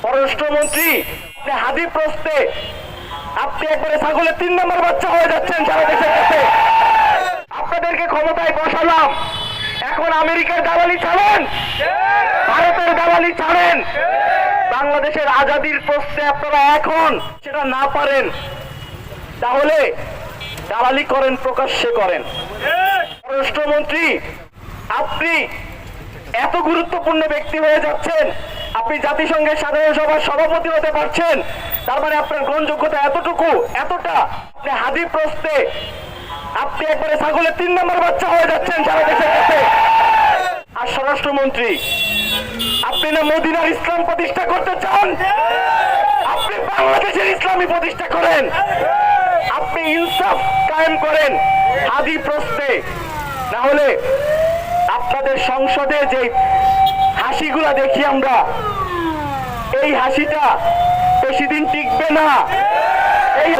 পররাষ্ট্রমন্ত্রী আপনি হাদি প্রস্তে আপনি একবারে ছাগলের 3 নম্বর বাচ্চা হয়ে যাচ্ছেন সারা দেশের কাছে। আপনাদেরকে ক্ষমতায় বসালাম, এখন আমেরিকার দালালি ছাড়েন, ভারতের দালালি ছাড়েন। বাংলাদেশের আজাদির প্রশ্নে আপনারা এখন সেটা না পারেন, তাহলে দালালি করেন, প্রকাশ্যে করেন। পররাষ্ট্রমন্ত্রী আপনি এত গুরুত্বপূর্ণ ব্যক্তি হয়ে যাচ্ছেন, আপনি জাতিসংঘের সাধারণ সভার সভাপতি হতে পারছেন, তার মানে আপনার গ্রহণযোগ্যতা এতটুকু, এতটা। আপনি হাদি প্রস্তে আপনি একবারে ছাগলের 3 নম্বর বাচ্চা হয়ে যাচ্ছেন সারা দেশের কাছে। আর স্বরাষ্ট্রমন্ত্রী আপনি না মদিনার ইসলাম প্রতিষ্ঠা করতে চান, আপনি বাংলাদেশের ইসলামী প্রতিষ্ঠা করেন, আপনি ইনসাফ কায়েম করেন হাদি প্রস্তে। না হলে আপনাদের সংসদে যে হাসিগুলা দেখি আমরা, এই হাসিটা বেশি দিন টিকবে না। এই